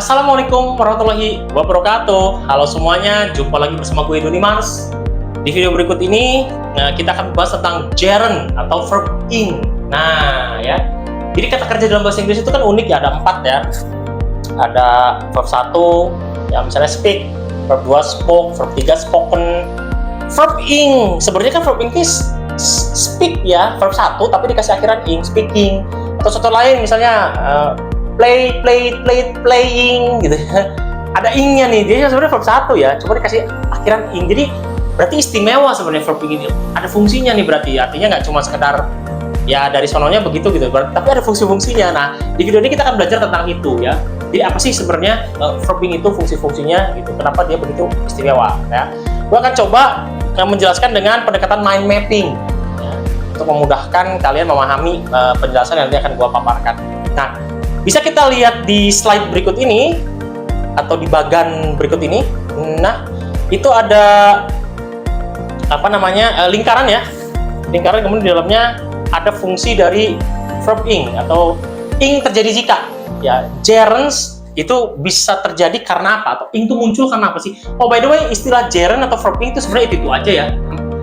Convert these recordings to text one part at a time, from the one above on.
Assalamualaikum warahmatullahi wabarakatuh. Halo semuanya, jumpa lagi bersama gue Doni Mars. Di video berikut ini kita akan bahas tentang gerund atau verb ing. Nah ya, jadi kata kerja dalam bahasa Inggris itu kan unik ya, ada 4 ya. Ada verb 1 ya, misalnya speak, verb 2 spoke, verb 3 spoken. Verb ing, sebenarnya kan verb ing itu speak ya, verb 1 tapi dikasih akhiran ing, speaking. Atau contoh lain misalnya playing gitu ya. Ada ingnya nih, dia sebenarnya verb 1 ya, cuma dikasih akhiran ing. Jadi berarti istimewa sebenarnya verb ing ini. Ada fungsinya nih berarti, artinya nggak cuma sekedar ya dari sononya begitu gitu, tapi ada fungsi-fungsinya. Nah, di video ini kita akan belajar tentang itu ya. Jadi apa sih sebenarnya verb ing itu fungsi-fungsinya gitu, kenapa dia begitu istimewa ya. Gue akan coba menjelaskan dengan pendekatan mind mapping ya, untuk memudahkan kalian memahami penjelasan yang nanti akan gue paparkan. Nah, bisa kita lihat di slide berikut ini atau di bagan berikut ini. Nah, itu ada apa namanya lingkaran ya, lingkaran, kemudian di dalamnya ada fungsi dari verb ing atau ing terjadi jika ya. Gerunds itu bisa terjadi karena apa, atau ing itu muncul karena apa sih? Oh, by the way, istilah gerund atau verb ing itu sebenarnya itu aja ya,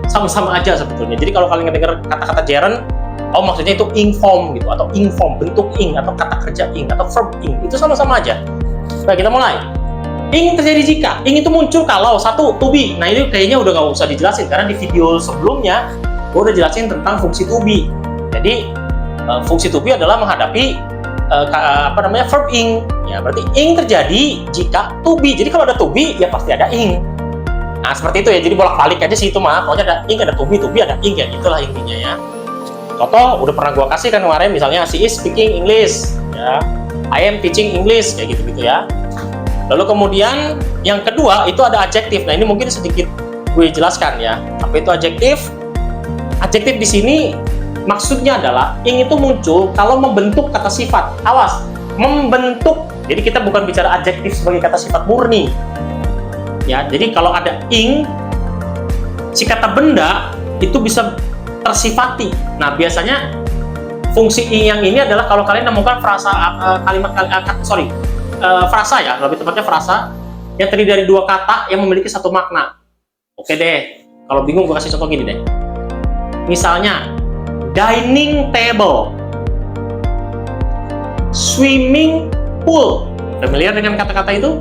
sama-sama aja sebetulnya. Jadi kalau kalian dengar kata-kata gerund, oh maksudnya itu ing form gitu, atau ing form, bentuk ing, atau kata kerja ing, atau verb ing, itu sama-sama aja. Nah, kita mulai. Ing terjadi jika, ing itu muncul kalau satu, to be. Nah, ini kayaknya udah nggak usah dijelasin, karena di video sebelumnya gue udah jelasin tentang fungsi to be. Jadi, fungsi to be adalah menghadapi verb ing. Ya, berarti ing terjadi jika to be. Jadi kalau ada to be, ya pasti ada ing. Nah, seperti itu ya, jadi bolak-balik aja sih itu mah. Pokoknya ada ing, ada to be ada ing, ya itulah intinya ya. Contoh udah pernah gua kasih kan kemarin, misalnya she is speaking English ya, I am teaching English, kayak gitu-gitu ya. Lalu kemudian yang kedua itu ada adjektif. Nah, ini mungkin sedikit gue jelaskan ya. Apa itu adjektif? Adjektif di sini maksudnya adalah ing itu muncul kalau membentuk kata sifat. Awas, membentuk. Jadi kita bukan bicara adjektif sebagai kata sifat murni. Ya, jadi kalau ada ing, si kata benda itu bisa tersifati. Nah, biasanya fungsi ing yang ini adalah kalau kalian nemukan frasa frasa ya, lebih tepatnya frasa yang terdiri dari 2 kata yang memiliki satu makna. Oke deh, kalau bingung gue kasih contoh gini deh. Misalnya dining table, swimming pool. Familiar dengan kata-kata itu?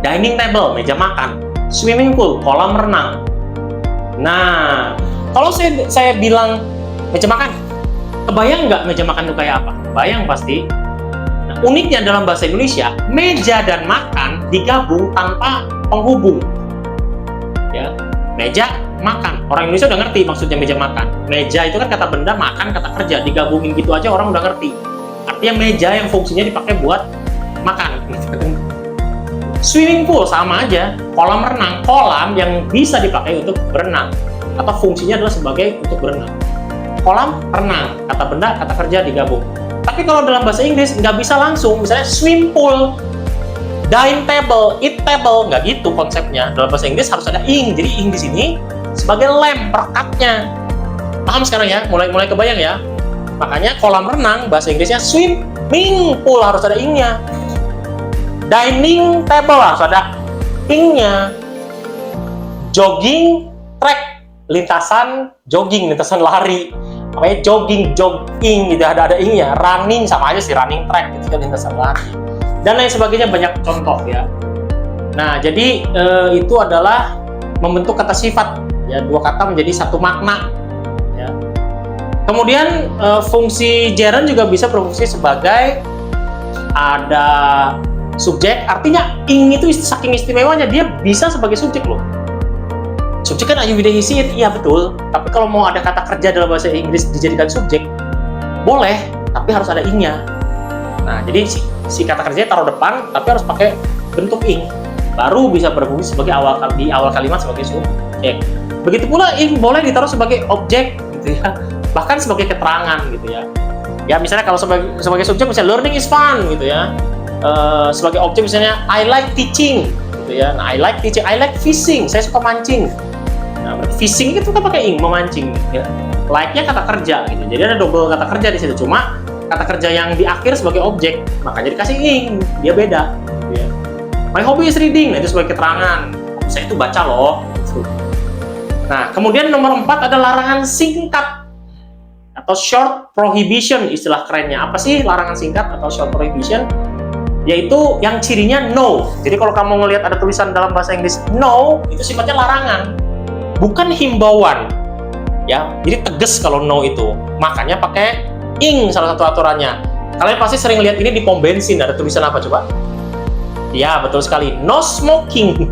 Dining table, meja makan. Swimming pool, kolam renang. Nah, kalau saya bilang meja makan, kebayang nggak meja makan itu kayak apa? Kebayang pasti. Nah, uniknya dalam bahasa Indonesia, meja dan makan digabung tanpa penghubung. Ya, meja, makan. Orang Indonesia udah ngerti maksudnya meja makan. Meja itu kan kata benda, makan kata kerja, digabungin gitu aja orang udah ngerti. Artinya meja yang fungsinya dipakai buat makan. Swimming pool sama aja, kolam renang, kolam yang bisa dipakai untuk berenang, atau fungsinya adalah sebagai untuk berenang. Kolam renang, kata benda, kata kerja digabung. Tapi kalau dalam bahasa Inggris nggak bisa langsung, misalnya swim pool, dine table, eat table, nggak gitu konsepnya. Dalam bahasa Inggris harus ada ing. Jadi ing di sini sebagai lem, perekatnya. Paham sekarang ya? Mulai kebayang ya? Makanya kolam renang bahasa Inggrisnya swimming pool, harus ada ingnya. Dining table harus ada ingnya. Jogging track, lintasan jogging, lintasan lari. Makanya jogging gitu, ada ingnya. Running sama aja sih, running track gitu kan, lintasan lari. Dan lain sebagainya, banyak contoh ya. Nah, jadi itu adalah membentuk kata sifat ya, 2 kata menjadi satu makna ya. Kemudian fungsi gerund juga bisa berfungsi sebagai ada subjek. Artinya ing itu saking istimewanya dia bisa sebagai subjek loh. Subjek kan are you with he, iya betul. Tapi kalau mau ada kata kerja dalam bahasa Inggris dijadikan subjek, boleh, tapi harus ada ingnya. Nah, jadi si kata kerjanya taruh depan, tapi harus pakai bentuk ing. Baru bisa berfungsi sebagai di awal kalimat sebagai subjek. Begitu pula ing boleh ditaruh sebagai objek gitu ya. Bahkan sebagai keterangan gitu ya. Ya misalnya kalau sebagai subjek misalnya learning is fun gitu ya. Sebagai objek misalnya I like teaching gitu ya. Nah, I like teaching, I like fishing, saya suka mancing. Nah, fishing itu kan pakai ing, memancing gitu ya. Like-nya kata kerja gitu. Jadi ada double kata kerja di situ. Cuma kata kerja yang di akhir sebagai objek, makanya dikasih ing, dia beda gitu ya. My hobby is reading. Nah, itu sebagai keterangan. Hobi saya itu baca loh. Nah, kemudian nomor 4 ada larangan singkat atau short prohibition, istilah kerennya. Apa sih larangan singkat atau short prohibition? Yaitu yang cirinya no. Jadi kalau kamu ngelihat ada tulisan dalam bahasa Inggris no, itu sifatnya larangan, bukan himbauan. Ya, jadi tegas kalau no itu. Makanya pakai ing salah satu aturannya. Kalian pasti sering lihat ini di pom bensin, ada tulisan apa coba? Ya, betul sekali. No smoking.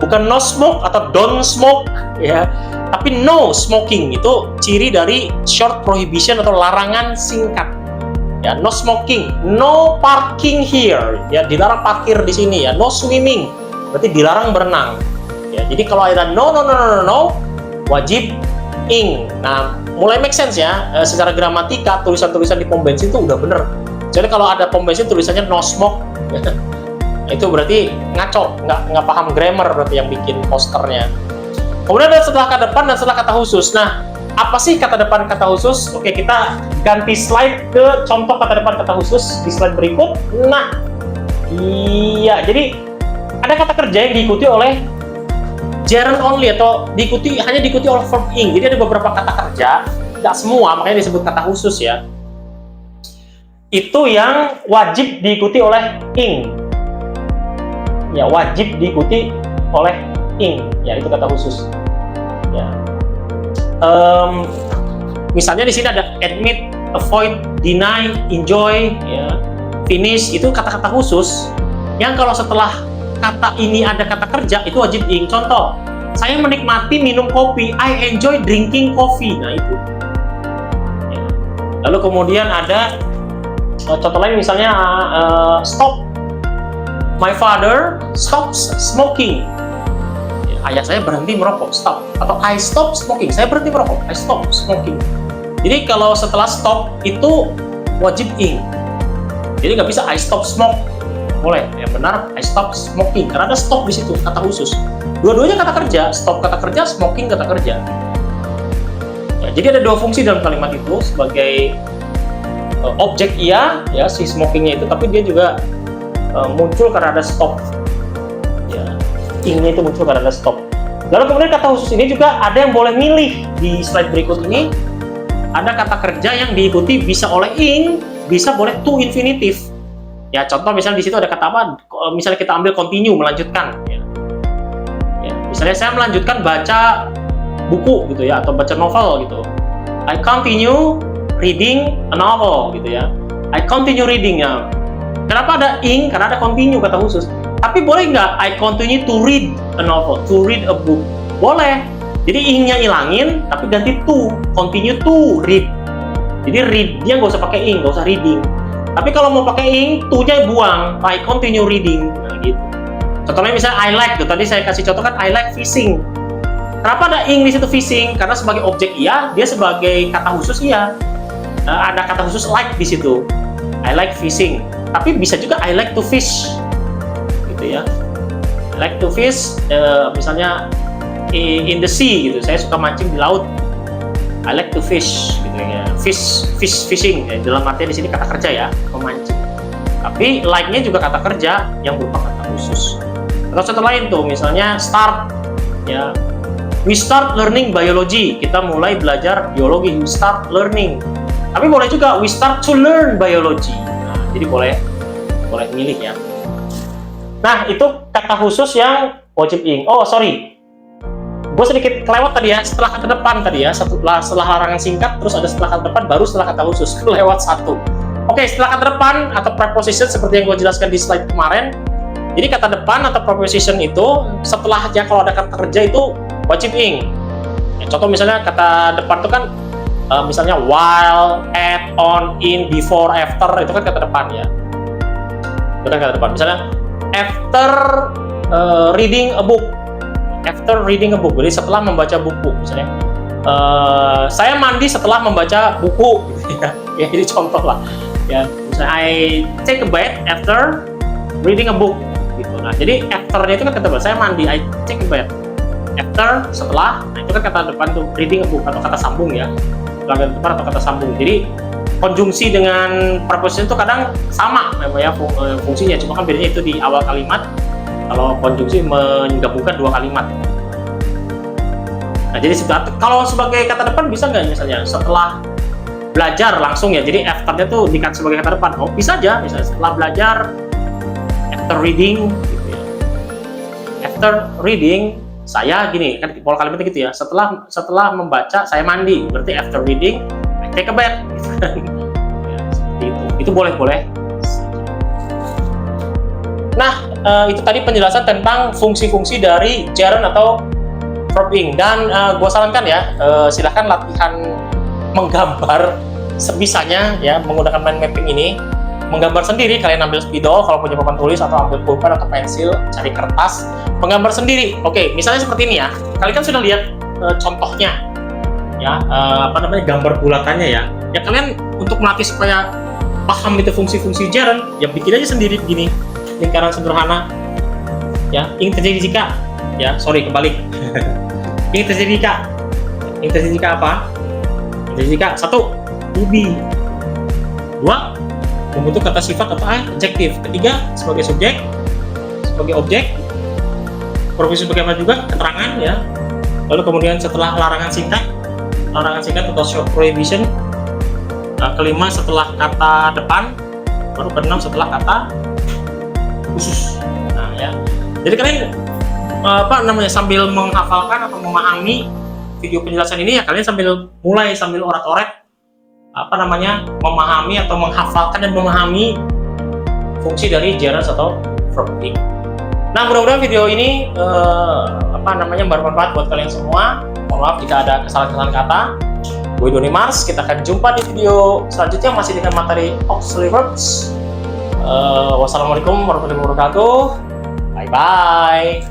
Bukan no smoke atau don't smoke ya, tapi no smoking. Itu ciri dari short prohibition atau larangan singkat. Ya, no smoking, no parking here. Ya, dilarang parkir di sini ya. No swimming, berarti dilarang berenang. Ya, jadi kalau ada no, wajib ing. Nah, mulai make sense ya. Secara gramatika tulisan-tulisan di pom bensin itu udah bener. Jadi kalau ada pom bensin tulisannya no smoke, itu berarti ngaco, nggak paham grammar berarti yang bikin posternya. Kemudian ada setelah kata depan dan setelah kata khusus. Nah, apa sih kata depan kata khusus? Oke, kita ganti slide ke contoh kata depan kata khusus di slide berikut. Nah, iya, jadi ada kata kerja yang diikuti oleh gerund only atau hanya diikuti oleh verb ing. Jadi ada beberapa kata kerja, nggak semua, makanya disebut kata khusus ya. Itu yang wajib diikuti oleh ing. Ya, wajib diikuti oleh ing, ya itu kata khusus. Ya, misalnya di sini ada admit, avoid, deny, enjoy, ya, finish, itu kata-kata khusus. Yang kalau setelah kata ini ada kata kerja itu wajib ing. Contoh, saya menikmati minum kopi, I enjoy drinking coffee. Nah itu. Ya. Lalu kemudian ada contoh lain misalnya stop. My father stops smoking. Ya, ayah saya berhenti merokok, stop. Atau I stop smoking, saya berhenti merokok, I stop smoking. Jadi kalau setelah stop itu wajib ing. Jadi nggak bisa I stop smoke. Boleh, yang benar I stop smoking karena ada stop di situ, kata khusus. Dua-duanya kata kerja, stop kata kerja, smoking kata kerja. Ya, jadi ada dua fungsi dalam kalimat itu sebagai objek iya, ya si smokingnya itu, tapi dia juga muncul karena ada stop. Ya, ingnya itu muncul karena ada stop. Lalu kemudian kata khusus ini juga ada yang boleh milih di slide berikut ini. Ada kata kerja yang diikuti bisa oleh ing, bisa boleh to infinitive. Ya, contoh misalnya di situ ada kata apa? Misalnya kita ambil continue, melanjutkan. Ya, misalnya saya melanjutkan baca buku gitu ya, atau baca novel gitu. I continue reading a novel gitu ya. I continue reading ya. Kenapa ada ing? Karena ada continue kata khusus. Tapi boleh nggak I continue to read a novel, to read a book? Boleh. Jadi ingnya ilangin, tapi ganti to, continue to read. Jadi read dia nggak usah pakai ing, nggak usah reading. Tapi kalau mau pakai ing, to-nya buang, I continue reading. Nah gitu. Contohnya misalnya I like, tuh tadi saya kasih contoh kan I like fishing. Kenapa ada ing di situ fishing? Karena sebagai objek iya, dia sebagai kata khusus iya. Ada kata khusus like di situ. I like fishing. Tapi bisa juga I like to fish, gitu ya. I like to fish, misalnya in the sea, gitu. Saya suka mancing di laut. I like to fish, gitu ya. Fishing. Ya, dalam artinya di sini kata kerja ya, memancing. Tapi like-nya juga kata kerja yang berupa kata khusus. Atau contoh lain tuh, misalnya start, ya. We start learning biology. Kita mulai belajar biologi. We start learning. Tapi boleh juga we start to learn biology. Jadi boleh milih ya. Nah, itu kata khusus yang wajib ing. Oh, sorry. Gue sedikit kelewat tadi ya, setelah kata depan tadi ya, setelah larangan singkat, terus ada setelah kata depan, baru setelah kata khusus. Lewat satu. Oke, setelah kata depan atau preposition seperti yang gue jelaskan di slide kemarin. Jadi kata depan atau preposition itu, setelahnya kalau ada kata kerja itu wajib ing. Ya, contoh misalnya kata depan itu kan, misalnya while, at, on, in, before, after, itu kan kata depan ya. Itu kan kata depan. Misalnya after reading a book. After reading a book. Jadi setelah membaca buku. Misalnya saya mandi setelah membaca buku. Gitu ya. Ya, ini contoh lah. Ya, misalnya I take a bath after reading a book. Gitu. Nah, jadi after-nya itu kan kata depan. Saya mandi, I take a bath. After, setelah, nah itu kan kata depan tuh reading a book atau kata sambung ya. Kata depan atau kata sambung. Jadi konjungsi dengan preposition itu kadang sama namanya fungsinya, cuma kan bedanya itu di awal kalimat Kalau konjungsi menggabungkan dua kalimat. Nah, jadi kalau sebagai kata depan bisa nggak misalnya setelah belajar langsung ya, jadi after-nya tuh dikat sebagai kata depan. Oh, bisa aja, misalnya setelah belajar, after reading, gitu ya. After reading, saya gini, kan pola kalimatnya gitu ya. Setelah membaca, saya mandi. Berarti after reading, I take a bath. Gitu kan. Ya, seperti itu. Itu boleh-boleh. Nah, itu tadi penjelasan tentang fungsi-fungsi dari gerund atau verb ing. Dan gue sarankan ya, silahkan latihan menggambar sebisanya ya, menggunakan mind mapping ini. Menggambar sendiri, kalian ambil spidol kalau punya papan tulis, atau ambil pulpen atau pensil, cari kertas, menggambar sendiri. Oke, misalnya seperti ini ya. Kalian kan sudah lihat contohnya ya, gambar bulatannya ya. Ya kalian untuk melatih supaya paham itu fungsi-fungsi gerund, ya bikin aja sendiri begini. Lingkaran sederhana ya, ini terjadi jika ya, kebalik. Ini terjadi jika apa? Terjadi jika 1, to be. 2, membentuk kata sifat atau adjektif. 3, sebagai subjek, sebagai objek. Profesi sebagai apa juga, keterangan ya. Lalu kemudian setelah larangan singkat atau short prohibition. 5, setelah kata depan. Baru ke-6, setelah kata khusus. Nah ya, jadi kalian sambil menghafalkan atau memahami video penjelasan ini ya, kalian sambil orat-oret memahami atau menghafalkan dan memahami fungsi dari gerund atau verb ing. Nah, mudah-mudahan video ini bermanfaat buat kalian semua. Mohon maaf jika ada kesalahan-kesalahan kata. Gue Doni Mars, kita akan jumpa di video selanjutnya masih dengan materi auxiliary verbs. Wassalamualaikum warahmatullahi wabarakatuh. Bye bye.